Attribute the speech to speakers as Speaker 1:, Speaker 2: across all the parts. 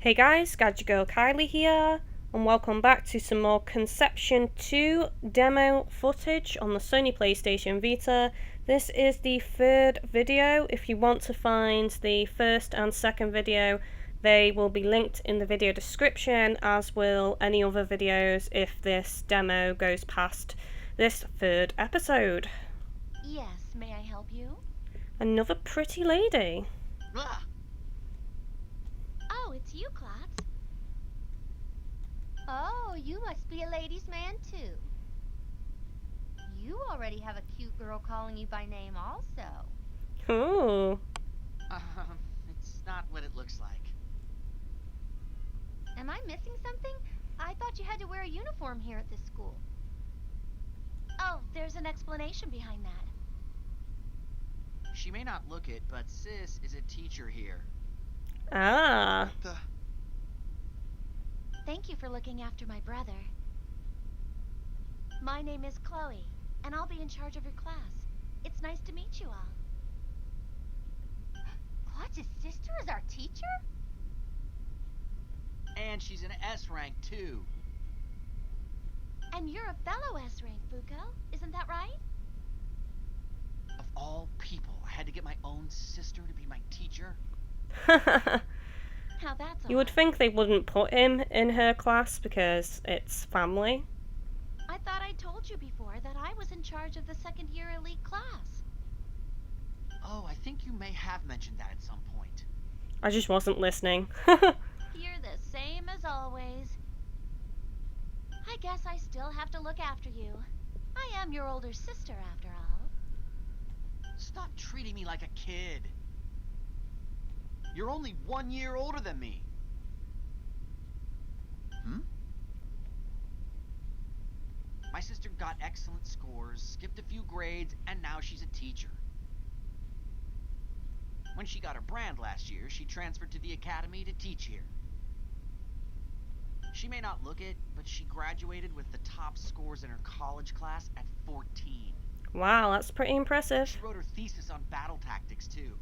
Speaker 1: Hey guys, GadgetGirlKylie here, and welcome back to some more Conception 2 demo footage on the Sony PlayStation Vita. This is the third video. If you want to find the first and second video, they will be linked in the video description, as will any other videos if this demo goes past this third episode.
Speaker 2: Yes, may I help you?
Speaker 1: Another pretty lady.
Speaker 3: Ah,
Speaker 2: Oh, it's you, Klotz. Oh, you must be a ladies' man, too. You already have a cute girl calling you by name, also.
Speaker 1: Ooh.
Speaker 3: it's not what it looks like.
Speaker 2: Am I missing something? I thought you had to wear a uniform here at this school. Oh, there's an explanation behind that.
Speaker 3: She may not look it, but Sis is a teacher here.
Speaker 1: Ah.
Speaker 2: Thank you for looking after my brother. My name is Chloe, and I'll be in charge of your class. It's nice to meet you all. Klotz's sister is our teacher?
Speaker 3: And she's an S rank, too.
Speaker 2: And you're a fellow S rank, Fuko. Isn't that right?
Speaker 3: Of all people, I had to get my own sister to be my teacher.
Speaker 2: Now that's
Speaker 1: You would
Speaker 2: odd.
Speaker 1: think they wouldn't put him in her class because it's family.
Speaker 2: I thought I told you before that I was in charge of the second year elite class.
Speaker 3: Oh, I think you may have mentioned that at some point.
Speaker 1: I just wasn't listening.
Speaker 2: You're the same as always. I guess I still have to look after you. I am your older sister, after all.
Speaker 3: Stop treating me like a kid. You're only 1 year older than me. My sister got excellent scores, skipped a few grades, and now she's a teacher. When she got her brand last year, she transferred to the academy to teach here. She may not look it, but she graduated with the top scores in her college class at 14.
Speaker 1: Wow, that's pretty impressive.
Speaker 3: She wrote her thesis on battle tactics, too.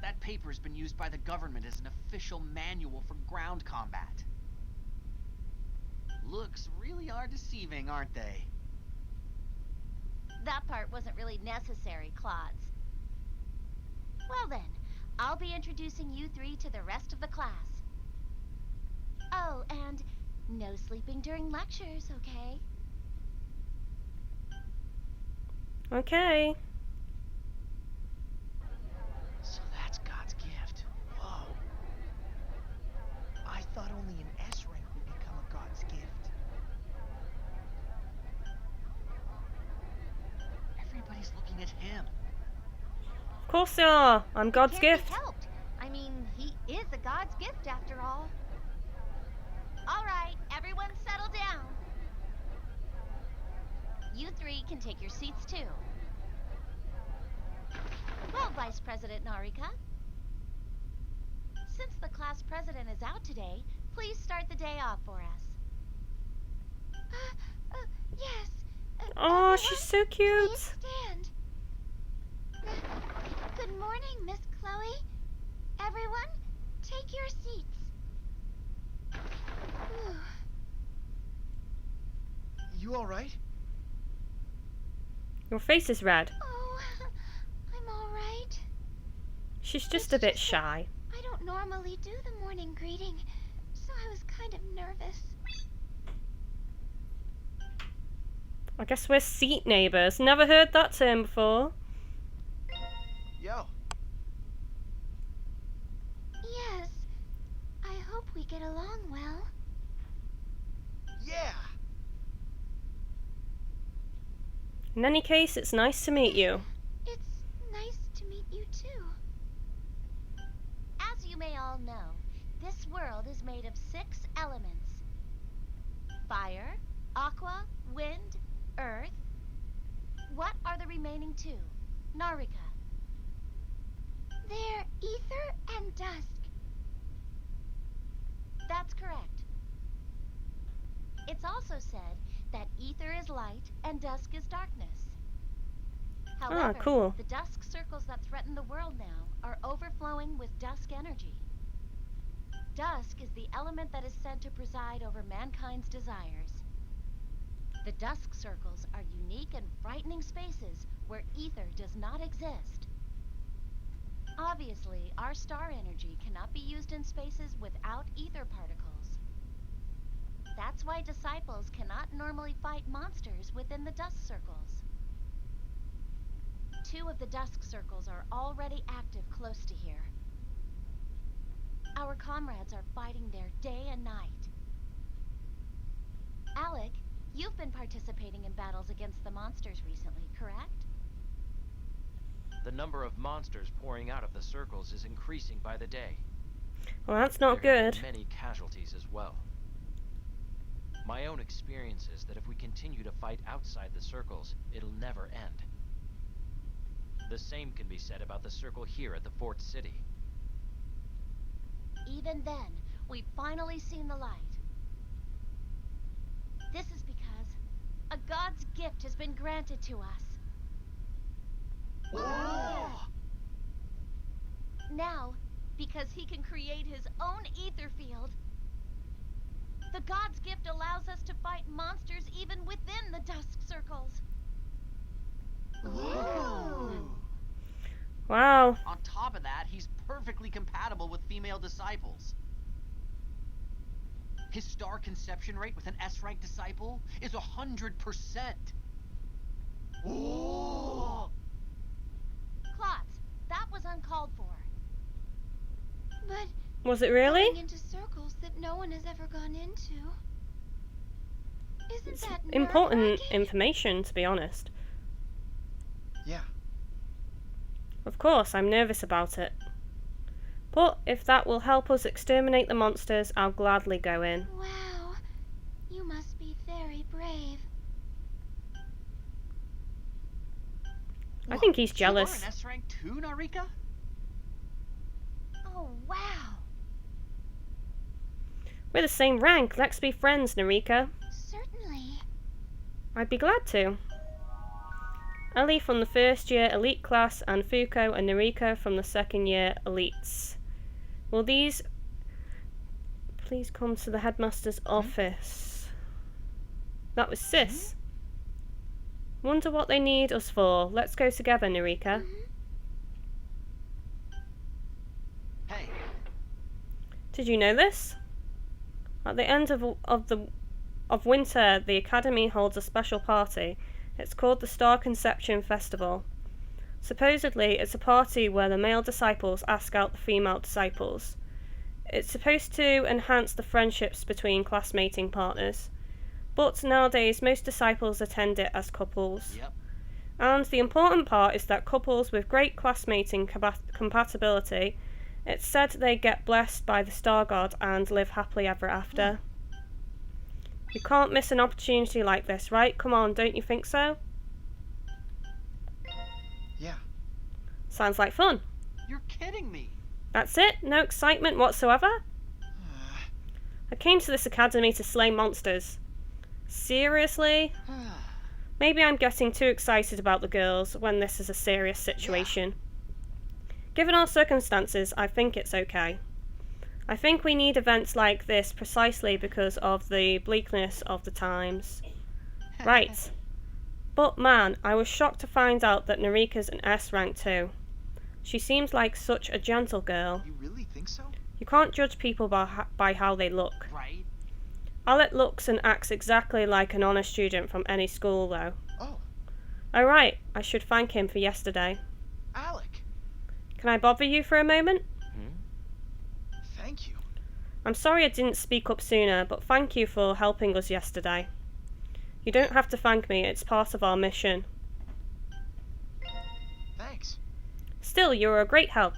Speaker 3: That paper's been used by the government as an official manual for ground combat. Looks really are deceiving, aren't they?
Speaker 2: That part wasn't really necessary, Klotz. Well then, I'll be introducing you three to the rest of the class. Oh, and no sleeping during lectures, okay?
Speaker 1: Okay.
Speaker 3: So that's God's gift. Whoa. I thought only an S rank would become a God's gift. Everybody's looking at him.
Speaker 1: Of course they are. I'm God's
Speaker 2: Can't
Speaker 1: gift.
Speaker 2: be helped. I mean, he is a God's gift after all. All right, everyone settle down. You three can take your seats too. Well, Vice President Narika, since the class president is out today, please start the day off for us. Yes.
Speaker 1: Oh, she's so
Speaker 2: Please
Speaker 1: cute.
Speaker 2: stand. Good morning, Miss Chloe. Everyone, take your seats. Whew.
Speaker 3: You alright?
Speaker 1: Your face is red.
Speaker 2: Oh, I'm all right.
Speaker 1: She's just a bit shy.
Speaker 2: I don't normally do the morning greeting, so I was kind of nervous.
Speaker 1: I guess we're seat neighbours. Never heard that term before.
Speaker 3: Yo.
Speaker 2: Yes, I hope we get along well.
Speaker 3: Yeah.
Speaker 1: In any case, it's nice to meet you.
Speaker 2: It's nice to meet you too. As you may all know, this world is made of 6 elements. Fire, aqua, wind, earth. What are the remaining 2? Narika. They're ether and dusk. That's correct. It's also said that ether is light and dusk is darkness. However,
Speaker 1: cool.
Speaker 2: the dusk circles that threaten the world now are overflowing with dusk energy. Dusk is the element that is said to preside over mankind's desires. The dusk circles are unique and frightening spaces where ether does not exist. Obviously, our star energy cannot be used in spaces without ether particles. That's why disciples cannot normally fight monsters within the dusk circles. 2 of the dusk circles are already active close to here. Our comrades are fighting there day and night. Alec, you've been participating in battles against the monsters recently, correct?
Speaker 4: The number of monsters pouring out of the circles is increasing by the day.
Speaker 1: Well, that's not
Speaker 4: There have
Speaker 1: good.
Speaker 4: been many casualties as well. My own experience is that if we continue to fight outside the circles, it'll never end. The same can be said about the circle here at the Fort City.
Speaker 2: Even then, we've finally seen the light. This is because a god's gift has been granted to us. Now, because he can create his own ether field, the god's gift allows us to fight monsters even within the dusk circles.
Speaker 1: Wow.
Speaker 3: On top of that, he's perfectly compatible with female disciples. His star conception rate with an S-rank disciple is 100%. Whoa!
Speaker 2: Klotz, that was uncalled for.
Speaker 5: But
Speaker 1: Was it really?
Speaker 5: going into circles that no one has ever gone into. Isn't
Speaker 1: It's
Speaker 5: that
Speaker 1: important
Speaker 5: nerve-wracking?
Speaker 1: information, to be honest.
Speaker 6: Yeah.
Speaker 1: Of course, I'm nervous about it. But if that will help us exterminate the monsters, I'll gladly go in.
Speaker 5: Wow, you must be very brave.
Speaker 1: I think he's
Speaker 3: You are
Speaker 1: jealous.
Speaker 3: an S-rank too, Narika?
Speaker 2: Oh, wow.
Speaker 1: We're the same rank. Let's be friends, Narika.
Speaker 5: Certainly.
Speaker 1: I'd be glad to. Ellie from the first year elite class and Fuko and Narika from the second year elites. Will these please come to the headmaster's office? That was Sis. Wonder what they need us for. Let's go together, Narika.
Speaker 3: Hey,
Speaker 1: Did you know this? At the end of winter, the Academy holds a special party. It's called the Star Conception Festival. Supposedly, it's a party where the male disciples ask out the female disciples. It's supposed to enhance the friendships between classmating partners. But nowadays, most disciples attend it as couples.
Speaker 3: yep.
Speaker 1: And the important part is that couples with great classmating compatibility, it's said they get blessed by the star god and live happily ever after. You can't miss an opportunity like this, right? Come on, don't you think so?
Speaker 6: Yeah.
Speaker 1: Sounds like fun.
Speaker 3: You're kidding me.
Speaker 1: That's it? No excitement whatsoever? I came to this academy to slay monsters. Seriously? Maybe I'm getting too excited about the girls when this is a serious situation. Given our circumstances, I think it's okay. I think we need events like this precisely because of the bleakness of the times. Right. But man, I was shocked to find out that Narika's an S rank too. She seems like such a gentle girl.
Speaker 6: You really think so?
Speaker 1: You can't judge people by how they look.
Speaker 3: Right?
Speaker 1: Alec looks and acts exactly like an honor student from any school though.
Speaker 6: Oh,
Speaker 1: Oh right, I should thank him for yesterday.
Speaker 6: Alec.
Speaker 1: Can I bother you for a moment?
Speaker 6: Thank you.
Speaker 1: I'm sorry I didn't speak up sooner, but thank you for helping us yesterday. You don't have to thank me, it's part of our mission.
Speaker 6: Thanks.
Speaker 1: Still, you were a great help.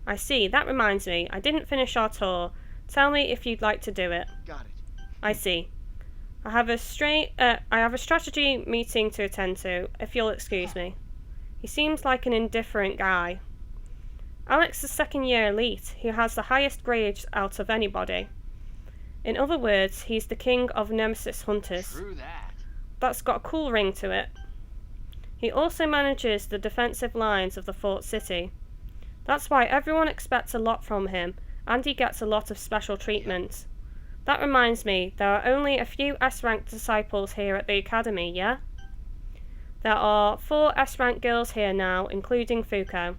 Speaker 1: I see, that reminds me, I didn't finish our tour. Tell me if you'd like to do it.
Speaker 6: Got it.
Speaker 1: I see. I have a strategy meeting to attend to, if you'll excuse me. He seems like an indifferent guy. Alex is second year elite. He has the highest grades out of anybody. In other words, he's the king of Nemesis hunters.
Speaker 3: True that.
Speaker 1: That's got a cool ring to it. He also manages the defensive lines of the Fort City. That's why everyone expects a lot from him, and he gets a lot of special treatment. That reminds me, there are only a few S-rank disciples here at the academy, yeah? There are 4 S-rank girls here now, including Fuko.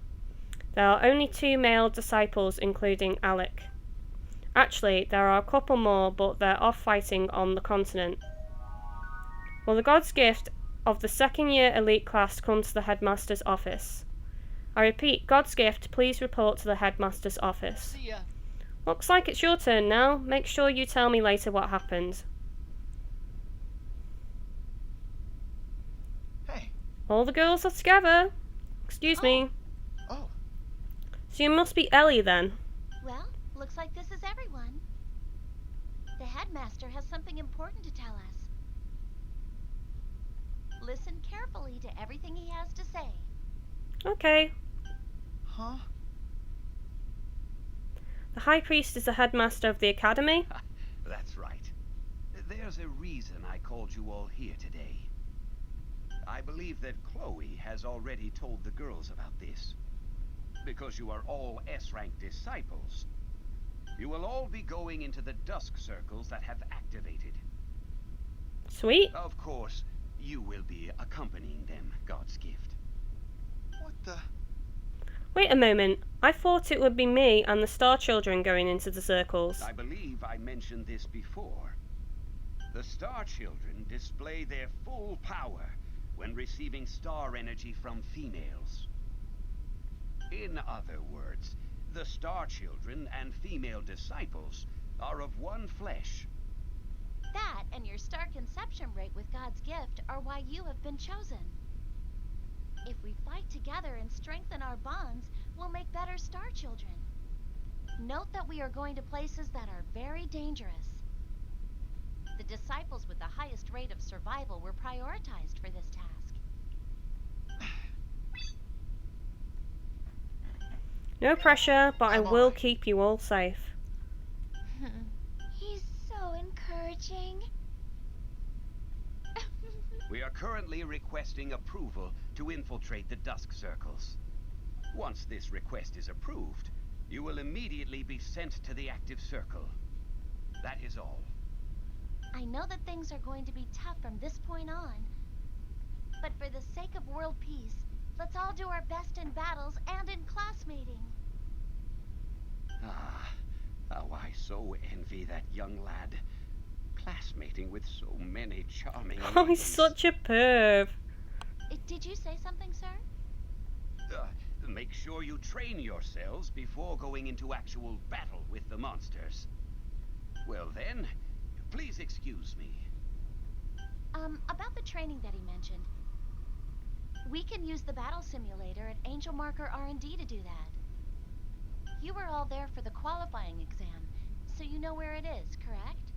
Speaker 1: There are only 2 male disciples, including Alec. Actually, there are a couple more, but they're off fighting on the continent. Will the God's Gift of the second year elite class come to the headmaster's office? I repeat, God's Gift, please report to the headmaster's office.
Speaker 3: See ya.
Speaker 1: Looks like it's your turn now. Make sure you tell me later what happened.
Speaker 6: Hey.
Speaker 1: All the girls are together. Excuse me.
Speaker 6: Oh.
Speaker 1: So you must be Ellie then.
Speaker 2: Well, looks like this is everyone. The headmaster has something important to tell us. Listen carefully to everything he has to say.
Speaker 1: Okay.
Speaker 6: Huh?
Speaker 1: The High Priest is the headmaster of the academy.
Speaker 7: That's right. There's a reason I called you all here today. I believe that Chloe has already told the girls about this. Because you are all S-rank disciples, you will all be going into the dusk circles that have activated.
Speaker 1: Sweet.
Speaker 7: Of course, you will be accompanying them, God's Gift.
Speaker 6: What the?
Speaker 1: Wait a moment. I thought it would be me and the Star Children going into the circles.
Speaker 7: I believe I mentioned this before. The Star Children display their full power when receiving star energy from females. In other words, the Star Children and female disciples are of one flesh.
Speaker 2: That and your star conception rate with God's Gift are why you have been chosen. If we fight together and strengthen our bonds, we'll make better Star Children. Note that we are going to places that are very dangerous. The disciples with the highest rate of survival were prioritized for this task.
Speaker 1: No pressure, but I
Speaker 6: I'm
Speaker 1: will
Speaker 6: alright.
Speaker 1: keep you all safe.
Speaker 5: He's so encouraging.
Speaker 7: We are currently requesting approval to infiltrate the dusk circles. Once this request is approved, you will immediately be sent to the active circle. That is all.
Speaker 2: I know that things are going to be tough from this point on. But for the sake of world peace, let's all do our best in battles and in classmating.
Speaker 7: Ah, how I so envy that young lad. Classmating with so many charming
Speaker 1: Oh, he's
Speaker 7: ladies.
Speaker 1: such a perv.
Speaker 2: Did you say something, sir?
Speaker 7: Make sure you train yourselves before going into actual battle with the monsters. Well then, please excuse me.
Speaker 2: About the training that he mentioned. We can use the battle simulator at Angel Marker R&D to do that. You were all there for the qualifying exam, so you know where it is, correct?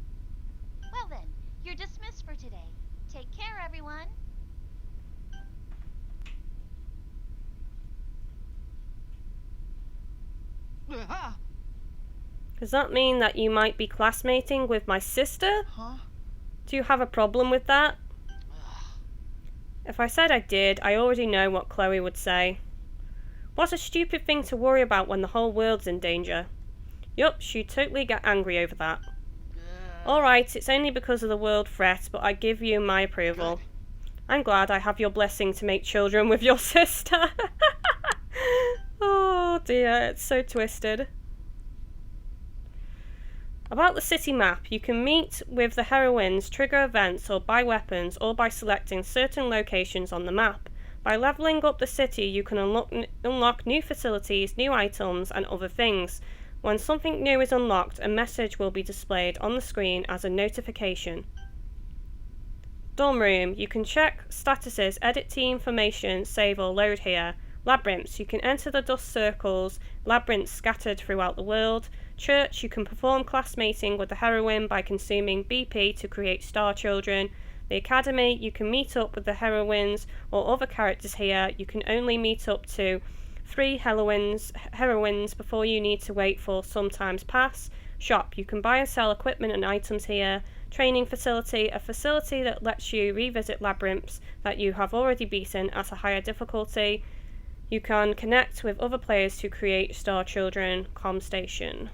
Speaker 2: Well then, you're dismissed for today. Take care, everyone.
Speaker 3: Ah!
Speaker 1: Does that mean that you might be classmating with my sister?
Speaker 6: Huh?
Speaker 1: Do you have a problem with that? If I said I did, I already know what Chloe would say. What a stupid thing to worry about when the whole world's in danger. Yup, she'd totally get angry over that. Alright, it's only because of the world threat, but I give you my approval.
Speaker 6: Good.
Speaker 1: I'm glad I have your blessing to make children with your sister. Oh dear, it's so twisted. About the city map, you can meet with the heroines, trigger events, or buy weapons, or by selecting certain locations on the map. By leveling up the city, you can unlock new facilities, new items, and other things. When something new is unlocked, a message will be displayed on the screen as a notification. Dorm room, you can check statuses, edit team information, save or load here. Labyrinths, you can enter the dust circles, labyrinths scattered throughout the world. Church, you can perform classmating with the heroine by consuming BP to create star children. The academy, you can meet up with the heroines or other characters here. You can only meet up to 3 heroines before you need to wait for sometimes pass. Shop, you can buy and sell equipment and items here. Training facility, a facility that lets you revisit labyrinths that you have already beaten at a higher difficulty. You can connect with other players to create star children. Com station.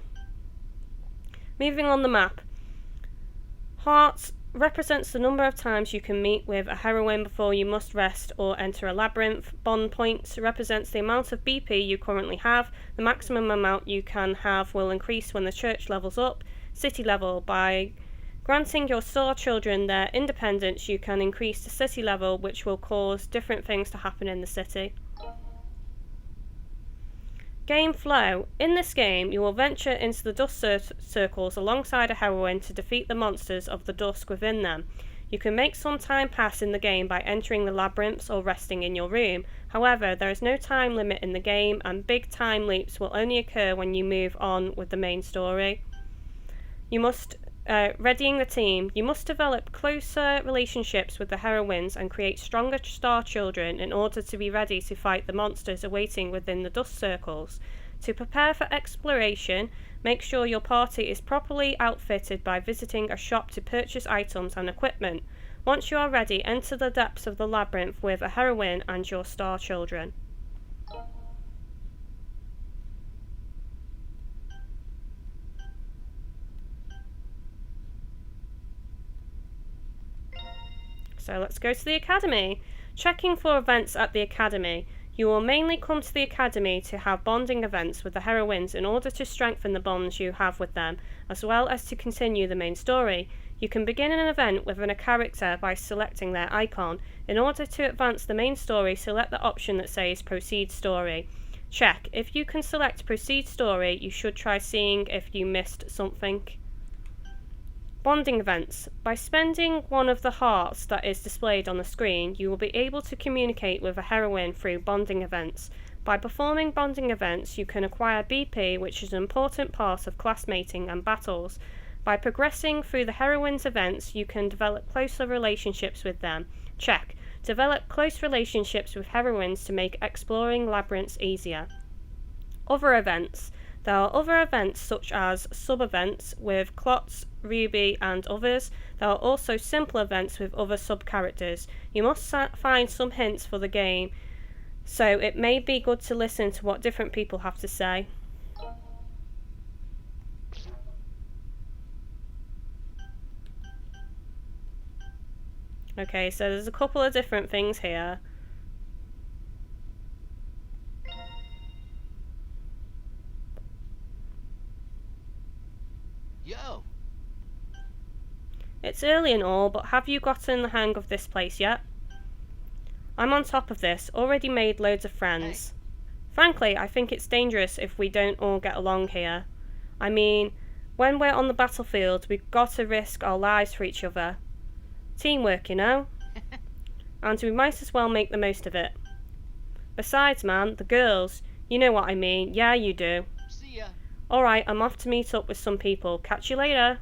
Speaker 1: Moving on the map. Heart represents the number of times you can meet with a heroine before you must rest or enter a labyrinth. Bond points represents the amount of BP you currently have. The maximum amount you can have will increase when the church levels up. City level. By granting your star children their independence, you can increase the city level, which will cause different things to happen in the city. Game flow. In this game, you will venture into the dust circles alongside a heroine to defeat the monsters of the dusk within them. You can make some time pass in the game by entering the labyrinths or resting in your room. However, there is no time limit in the game, and big time leaps will only occur when you move on with the main story. You must readying the team. You must develop closer relationships with the heroines and create stronger star children in order to be ready to fight the monsters awaiting within the dust circles. To prepare for exploration, make sure your party is properly outfitted by visiting a shop to purchase items and equipment. Once you are ready, enter the depths of the labyrinth with a heroine and your star children. So let's go to the academy. Checking for events at the academy. You will mainly come to the academy to have bonding events with the heroines in order to strengthen the bonds you have with them, as well as to continue the main story. You can begin an event with a character by selecting their icon. In order to advance the main story, select the option that says Proceed Story. Check. If you can select Proceed Story, you should try seeing if you missed something. Bonding events. By spending one of the hearts that is displayed on the screen, you will be able to communicate with a heroine through bonding events. By performing bonding events, you can acquire BP, which is an important part of classmating and battles. By progressing through the heroines' events, you can develop closer relationships with them. Check. Develop close relationships with heroines to make exploring labyrinths easier. Other events. There are other events such as sub-events with Klotz, Ruby and others. There are also simple events with other sub-characters. You must find some hints for the game, so it may be good to listen to what different people have to say. Okay, so there's a couple of different things here.
Speaker 3: Yo!
Speaker 1: It's early and all, but have you gotten the hang of this place yet? I'm on top of this, already made loads of friends. Frankly, I think it's dangerous if we don't all get along here. I mean, when we're on the battlefield, we've got to risk our lives for each other. Teamwork, you know? And we might as well make the most of it. Besides, man, the girls, you know what I mean. Yeah, you do.
Speaker 3: See ya.
Speaker 1: Alright, I'm off to meet up with some people. Catch you later.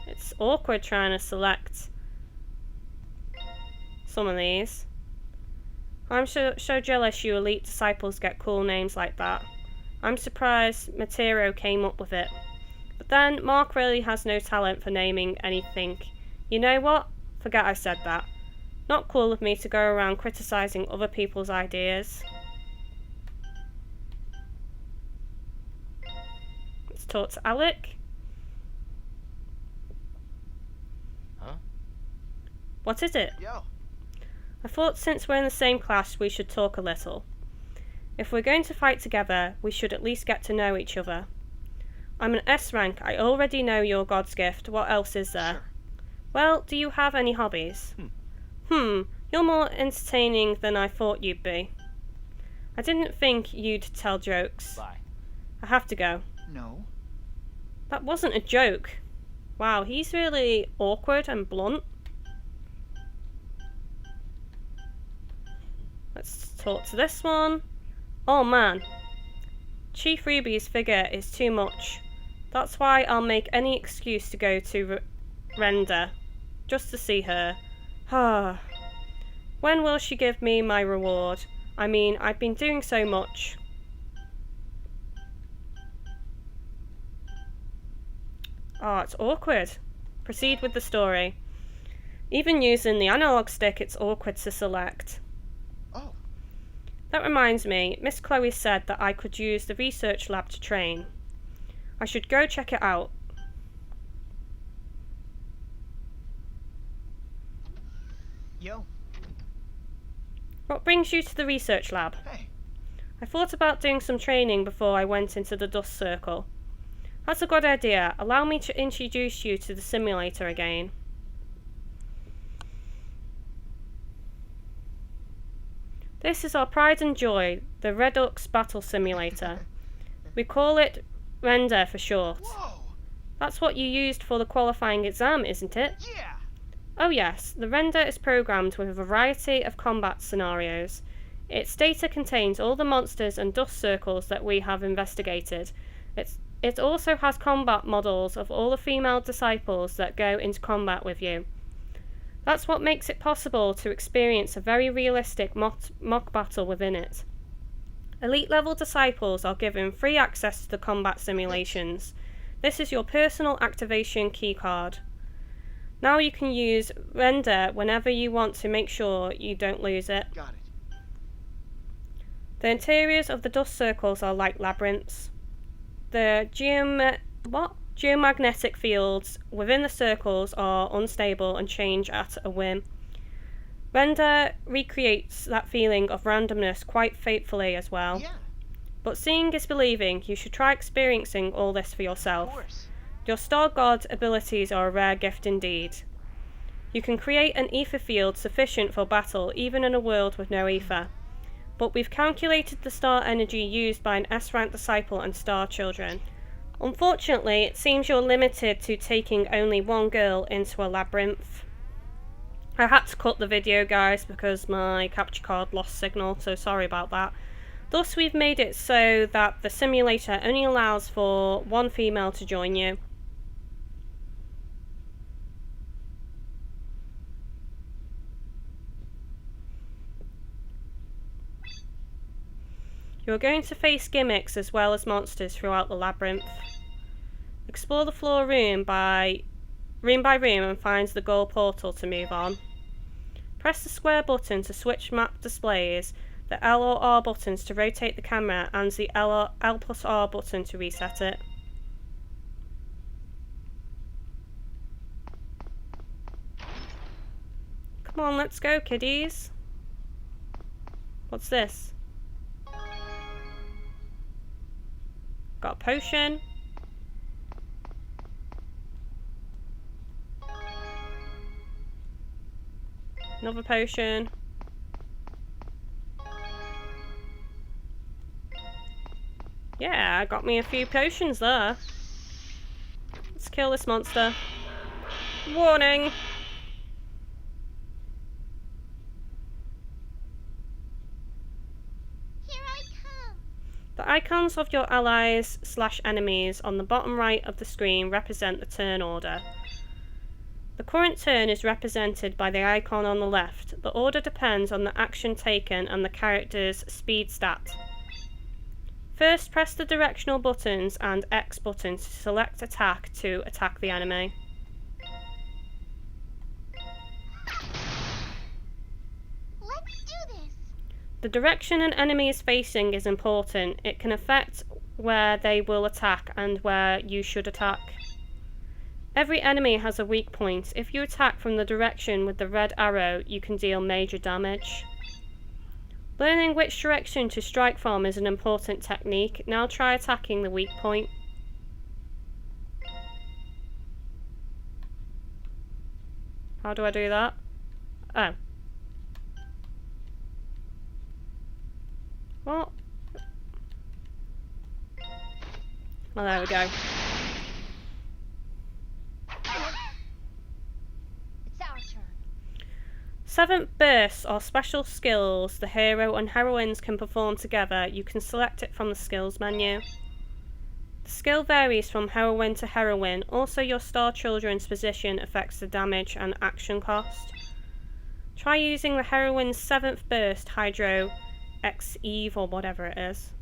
Speaker 1: It's awkward trying to select some of these. I'm so jealous you elite disciples get cool names like that. I'm surprised Matero came up with it. But then, Mark really has no talent for naming anything. You know what? Forget I said that. Not cool of me to go around criticising other people's ideas. Let's talk to Alec.
Speaker 4: Huh?
Speaker 1: What is it?
Speaker 6: Yo.
Speaker 1: I thought since we're in the same class, we should talk a little. If we're going to fight together, we should at least get to know each other. I'm an S rank. I already know you're God's gift. What else is there?
Speaker 6: Sure.
Speaker 1: Well, do you have any hobbies? You're more entertaining than I thought you'd be. I didn't think you'd tell jokes.
Speaker 4: Bye.
Speaker 1: I have to go.
Speaker 6: No.
Speaker 1: That wasn't a joke. Wow, he's really awkward and blunt. Let's talk to this one. Oh man. Chief Ruby's figure is too much. That's why I'll make any excuse to go to Renda, just to see her. When will she give me my reward? I mean, I've been doing so much. Oh, it's awkward. Proceed with the story. Even using the analog stick, it's awkward to select.
Speaker 6: Oh,
Speaker 1: That reminds me, Miss Chloe said that I could use the research lab to train. I should go check it out.
Speaker 3: Yo.
Speaker 1: What brings you to the research lab?
Speaker 6: hey.
Speaker 1: I thought about doing some training before I went into the dust circle. That's a good idea. Allow me to introduce you to the simulator again. This is our pride and joy, the Redux Battle Simulator. We call it Renda for short.
Speaker 6: Whoa.
Speaker 1: That's what you used for the qualifying exam, isn't it?
Speaker 3: Yeah.
Speaker 1: Oh yes, the Renda is programmed with a variety of combat scenarios. Its data contains all the monsters and dust circles that we have investigated. It also has combat models of all the female disciples that go into combat with you. That's what makes it possible to experience a very realistic mock battle within it. Elite level disciples are given free access to the combat simulations. This is your personal activation keycard. Now you can use Renda whenever you want to make sure you don't lose it.
Speaker 6: Got it.
Speaker 1: The interiors of the dust circles are like labyrinths. The geomagnetic fields within the circles are unstable and change at a whim. Renda recreates that feeling of randomness quite faithfully as well.
Speaker 3: Yeah,
Speaker 1: But seeing is believing. You should try experiencing all this for
Speaker 3: of
Speaker 1: yourself.
Speaker 3: course.
Speaker 1: Your star god abilities are a rare gift indeed. You can create an ether field sufficient for battle even in a world with no ether. But we've calculated the star energy used by an S-rank disciple and star children. Unfortunately, it seems you're limited to taking only one girl into a labyrinth. I had to cut the video, guys, because my capture card lost signal, so sorry about that. Thus, we've made it so that the simulator only allows for one female to join you. You are going to face gimmicks as well as monsters throughout the labyrinth. Explore the floor room by room and find the goal portal to move on. Press the square button to switch map displays, the L or R buttons to rotate the camera, and the L plus R button to reset it. Come on, let's go, kiddies. What's this? Got a potion. Another potion. Yeah, I got me a few potions there. Let's kill this monster. Warning!
Speaker 5: Here I come.
Speaker 1: The icons of your allies/enemies on the bottom right of the screen represent the turn order. The current turn is represented by the icon on the left. The order depends on the action taken and the character's speed stat. First, press the directional buttons and X button to select attack to attack the enemy.
Speaker 5: Let's do this.
Speaker 1: The direction an enemy is facing is important. It can affect where they will attack and where you should attack. Every enemy has a weak point. If you attack from the direction with the red arrow, you can deal major damage. Learning which direction to strike from is an important technique. Now try attacking the weak point. How do I do that? Oh. What? Oh, there we go.
Speaker 5: It's our turn.
Speaker 1: Seventh bursts are special skills the hero and heroines can perform together. You can select it from the skills menu. The skill varies from heroine to heroine. Also, your star children's position affects the damage and action cost. Try using the heroine's 7th burst, Hydro X-Eve or whatever it is.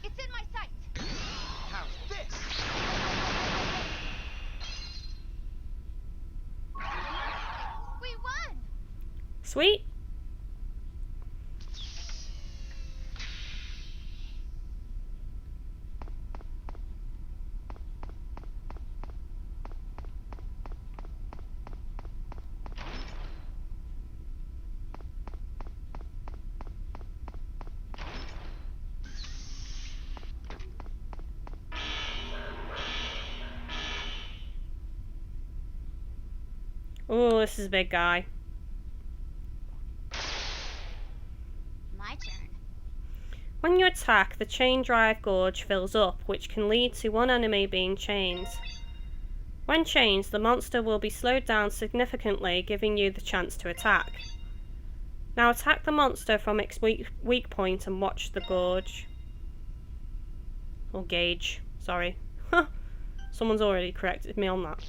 Speaker 2: It's in my sight.
Speaker 6: How's this?
Speaker 2: We won.
Speaker 1: Sweet. Oh, this is a big guy.
Speaker 2: My turn.
Speaker 1: When you attack, the chain drive gauge fills up, which can lead to one enemy being chained. When chained, the monster will be slowed down significantly, giving you the chance to attack. Now attack the monster from its weak point and watch the gauge. Or gauge, sorry. Someone's already corrected me on that.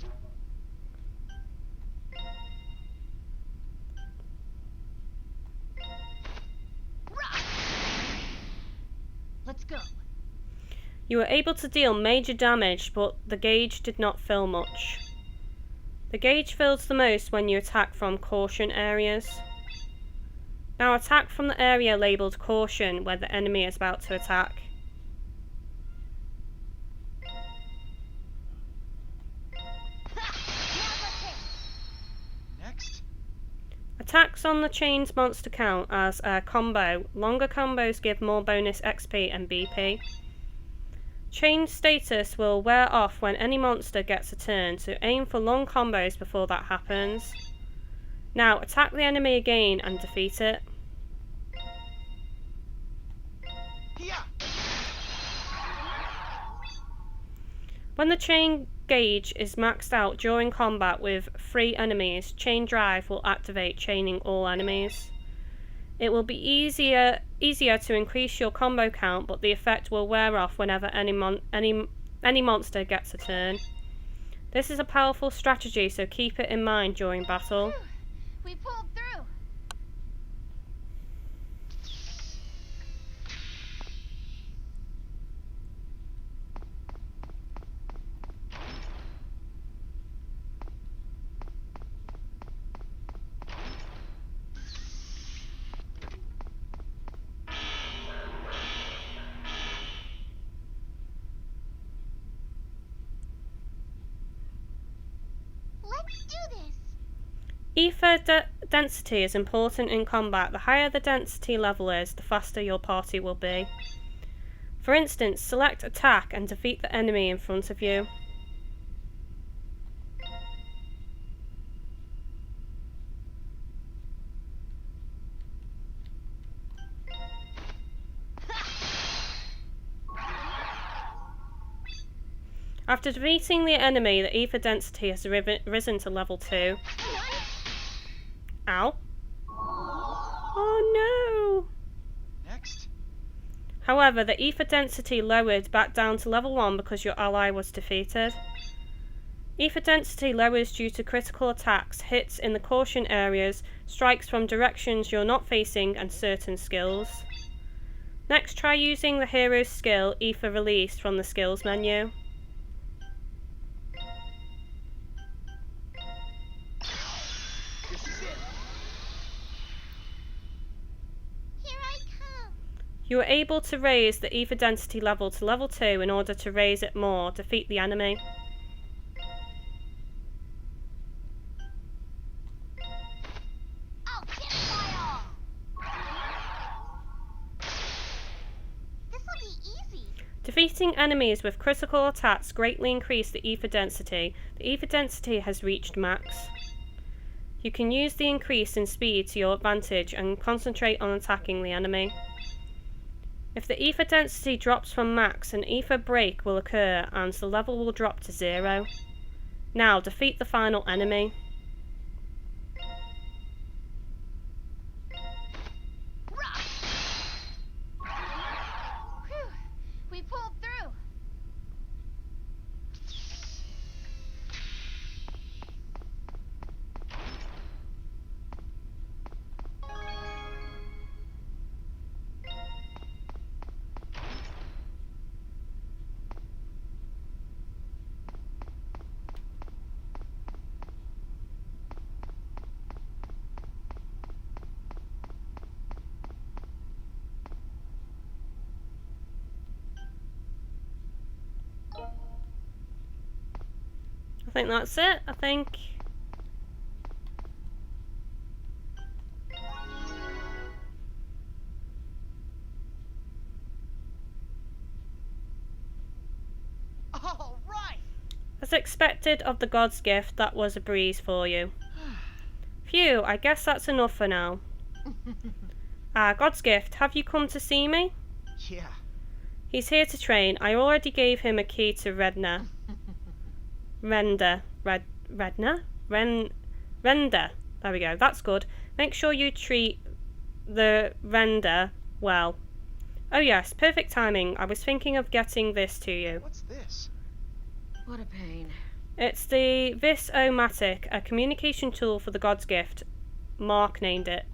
Speaker 2: Let's go.
Speaker 1: You were able to deal major damage, but the gauge did not fill much. The gauge fills the most when you attack from caution areas. Now attack from the area labelled caution where the enemy is about to attack.
Speaker 6: Next.
Speaker 1: Attacks on the chained monster count as a combo. Longer combos give more bonus XP and BP. Chained status will wear off when any monster gets a turn, so aim for long combos before that happens. Now attack the enemy again and defeat it.
Speaker 6: Yeah.
Speaker 1: When the chain gauge is maxed out during combat with 3 enemies, Chain Drive will activate, chaining all enemies. It will be easier to increase your combo count, but the effect will wear off whenever any monster gets a turn. This is a powerful strategy, so keep it in mind during battle.
Speaker 2: We pulled through. Let's do this.
Speaker 1: Ether density is important in combat. The higher the density level is, the faster your party will be. For instance, select attack and defeat the enemy in front of you. After defeating the enemy, the ether density has risen to level 2. Ow. Oh no!
Speaker 6: Next.
Speaker 1: However, the ether density lowered back down to level 1 because your ally was defeated. Ether density lowers due to critical attacks, hits in the caution areas, strikes from directions you're not facing, and certain skills. Next, try using the hero's skill, Ether Release, from the skills menu.
Speaker 6: This is it.
Speaker 2: Here I come.
Speaker 1: You are able to raise the ether density level to level 2 in order to raise it more, defeat the enemy.
Speaker 2: I'll get my all. This'll be easy.
Speaker 1: Defeating enemies with critical attacks greatly increase the ether density. The ether density has reached max. You can use the increase in speed to your advantage and concentrate on attacking the enemy. If the ether density drops from max, an ether break will occur and the level will drop to 0. Now defeat the final enemy. I think that's it, I think.
Speaker 3: All right.
Speaker 1: As expected of the god's gift, that was a breeze for you. Phew, I guess that's enough for now. God's gift, have you come to see me?
Speaker 3: Yeah.
Speaker 1: He's here to train. I already gave him a key to Renda. Renda. Renda. There we go, that's good. Make sure you treat the Renda well. Oh yes, perfect timing. I was thinking of getting this to you.
Speaker 3: What's this?
Speaker 5: What a pain.
Speaker 1: It's the Vis-O-Matic, a communication tool for the god's gift. Mark named it.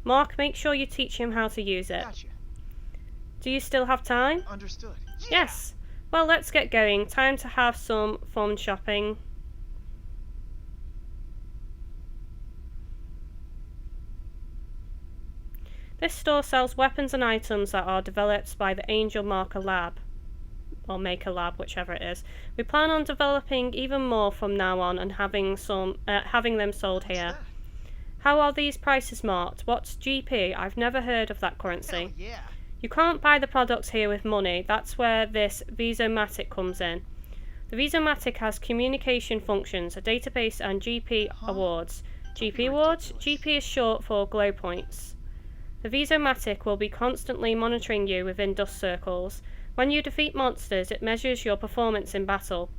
Speaker 1: Mark, make sure you teach him how to use it.
Speaker 3: Gotcha.
Speaker 1: Do you still have time?
Speaker 3: Understood. Yeah.
Speaker 1: Yes. Well, let's get going. Time to have some fun shopping. This store sells weapons and items that are developed by the Angel Maker Lab. Or Maker Lab, whichever it is. We plan on developing even more from now on and having them sold
Speaker 3: What's
Speaker 1: here.
Speaker 3: that?
Speaker 1: How are these prices marked? What's GP? I've never heard of that currency.
Speaker 3: Hell yeah.
Speaker 1: You can't buy the products here with money. That's where this Vis-O-Matic comes in. The Vis-O-Matic has communication functions, a database, and GP awards. GP awards?
Speaker 3: Ridiculous.
Speaker 1: GP is short for glow points. The Vis-O-Matic will be constantly monitoring you within dust circles. When you defeat monsters, it measures your performance in battle.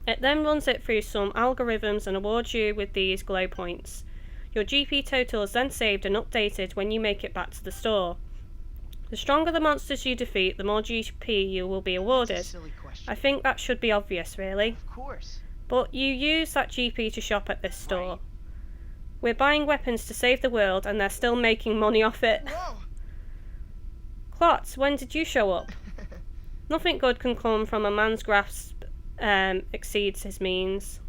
Speaker 1: It then runs it through some algorithms and awards you with these glow points. Your GP total is then saved and updated when you make it back to the store. The stronger the monsters you defeat, the more GP you will be awarded.
Speaker 3: That's a silly question.
Speaker 1: I think that should be obvious, really.
Speaker 3: Of course.
Speaker 1: But you use that GP to shop at this store.
Speaker 3: Right.
Speaker 1: We're buying weapons to save the world and they're still making money off it.
Speaker 3: Whoa.
Speaker 1: Klotz, when did you show up? Nothing good can come from a man's grasp exceeds his means.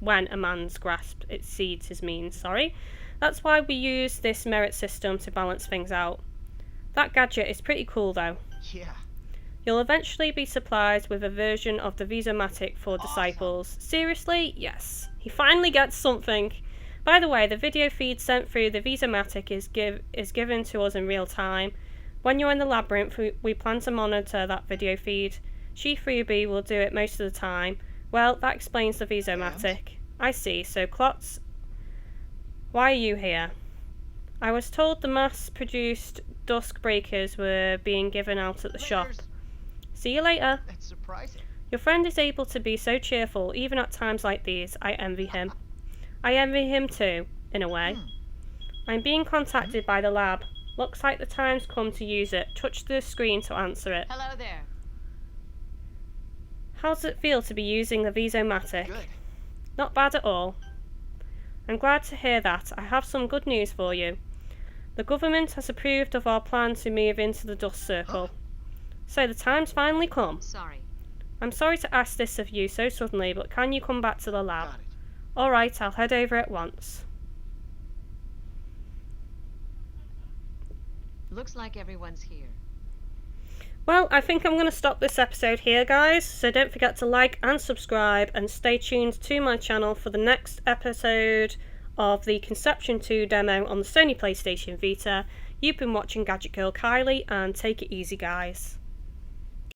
Speaker 1: When a man's grasp exceeds his means, sorry. That's why we use this merit system to balance things out. That gadget is pretty cool though.
Speaker 3: Yeah.
Speaker 1: You'll eventually be supplied with a version of the Vis-O-Matic for
Speaker 3: Awesome.
Speaker 1: disciples. Seriously? Yes. He finally gets something. By the way, the video feed sent through the Vis-O-Matic is given to us in real time. When you're in the labyrinth, we plan to monitor that video feed. She Freebie will do it most of the time. Well, that explains the Vis-O-Matic. I see. So, Klotz, why are you here? I was told the mass-produced dusk breakers were being given out at the shop.
Speaker 3: Laters.
Speaker 1: See you later.
Speaker 3: That's surprising.
Speaker 1: Your friend is able to be so cheerful, even at times like these. I envy him. I envy him too, in a way. I'm being contacted by the lab. Looks like the time's come to use it. Touch the screen to answer it.
Speaker 5: Hello there.
Speaker 1: How does it feel to be using the Vis-O-Matic?
Speaker 3: Good.
Speaker 1: Not bad at all. I'm glad to hear that. I have some good news for you. The government has approved of our plan to move into the dust circle. So the time's finally come.
Speaker 5: Sorry.
Speaker 1: I'm sorry to ask this of you so suddenly, but can you come back to the lab?
Speaker 3: Got it.
Speaker 1: Alright, I'll head over at once.
Speaker 5: Looks like everyone's here.
Speaker 1: Well, I think I'm going to stop this episode here, guys. So don't forget to like and subscribe and stay tuned to my channel for the next episode of the Conception 2 demo on the Sony PlayStation Vita. You've been watching GadgetGirlKylie and take it easy, guys.